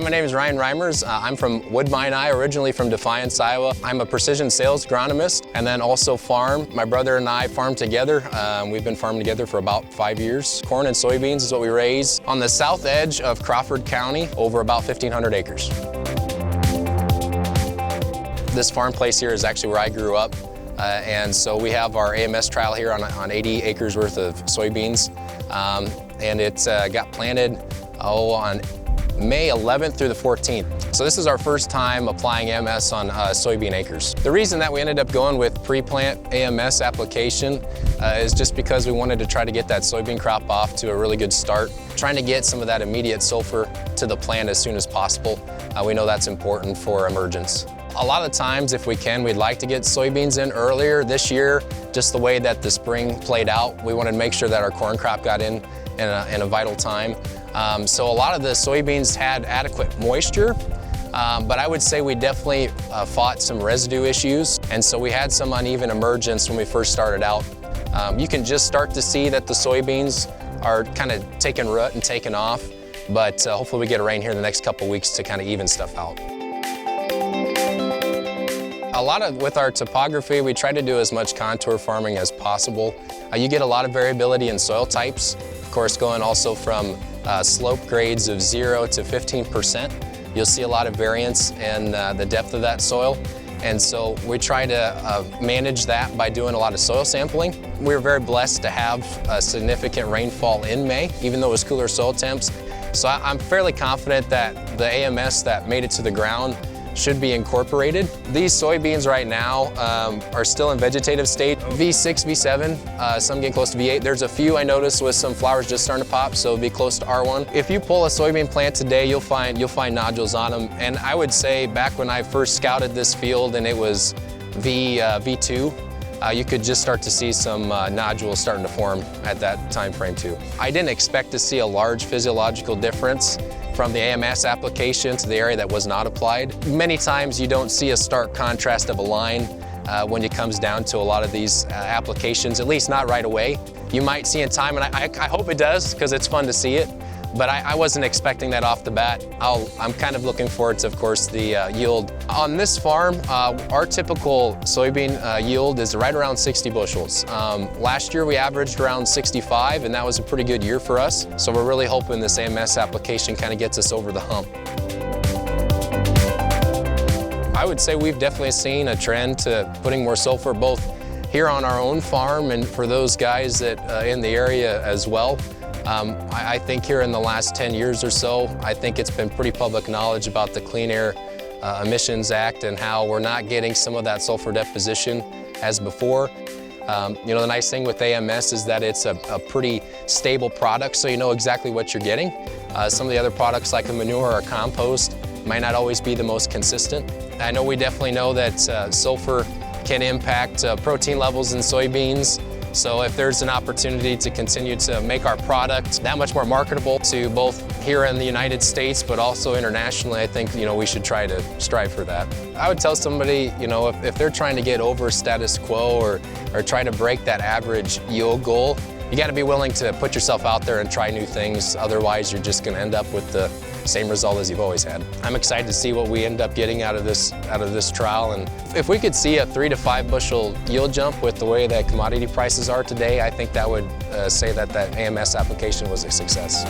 Hi, my name is Reimers. I'm from Woodbine, originally from Defiance, Iowa. I'm a precision sales agronomist and then also farm. My brother and I farm together. We've been farming together for about 5 years. Corn and soybeans is what we raise on the south edge of Crawford County, over about 1,500 acres. This farm place here is actually where I grew up. And so we have our AMS trial here on 80 acres worth of soybeans. And it got planted on May 11th through the 14th. So this is our first time applying AMS on soybean acres. The reason that we ended up going with pre-plant AMS application is just because we wanted to try to get that soybean crop off to a really good start, trying to get some of that immediate sulfur to the plant as soon as possible. We know that's important for emergence. A lot of times, if we can, we'd like to get soybeans in earlier. This year, just the way that the spring played out, we wanted to make sure that our corn crop got in a vital time. So a lot of the soybeans had adequate moisture, but I would say we definitely fought some residue issues, and so we had some uneven emergence when we first started out. You can just start to see that the soybeans are kind of taking root and taking off, but hopefully we get a rain here in the next couple weeks to kind of even stuff out. With our topography, we try to do as much contour farming as possible. You get a lot of variability in soil types, of course, going also from slope grades of 0 to 15%. You'll see a lot of variance in the depth of that soil. And so we try to manage that by doing a lot of soil sampling. We were very blessed to have a significant rainfall in May, even though it was cooler soil temps. So I'm fairly confident that the AMS that made it to the ground should be incorporated. These soybeans right now are still in vegetative state, V6, V7, some getting close to V8. There's a few I noticed with some flowers just starting to pop, so it'll be close to R1. If you pull a soybean plant today, you'll find nodules on them. And I would say back when I first scouted this field and it was V2, you could just start to see some nodules starting to form at that time frame too. I didn't expect to see a large physiological difference from the AMS application to the area that was not applied. Many times you don't see a stark contrast of a line when it comes down to a lot of these applications, at least not right away. You might see in time, and I hope it does, because it's fun to see it, but I wasn't expecting that off the bat. I'm kind of looking forward to, of course, the yield. On this farm, our typical soybean yield is right around 60 bushels. Last year we averaged around 65, and that was a pretty good year for us. So we're really hoping this AMS application kind of gets us over the hump. I would say we've definitely seen a trend to putting more sulfur both here on our own farm and for those guys that in the area as well. I think here in the last 10 years or so, I think it's been pretty public knowledge about the Clean Air Emissions Act and how we're not getting some of that sulfur deposition as before. You know, the nice thing with AMS is that it's a pretty stable product, so you know exactly what you're getting. Some of the other products like a manure or a compost might not always be the most consistent. I know we definitely know that sulfur can impact protein levels in soybeans. So if there's an opportunity to continue to make our product that much more marketable to both here in the United States, but also internationally, I think, you know, we should try to strive for that. I would tell somebody, you know, if they're trying to get over status quo or try to break that average yield goal, you got to be willing to put yourself out there and try new things. Otherwise, you're just going to end up with the same result as you've always had. I'm excited to see what we end up getting out of this trial, and if we could see a 3 to 5 bushel yield jump with the way that commodity prices are today, I think that would say that AMS application was a success.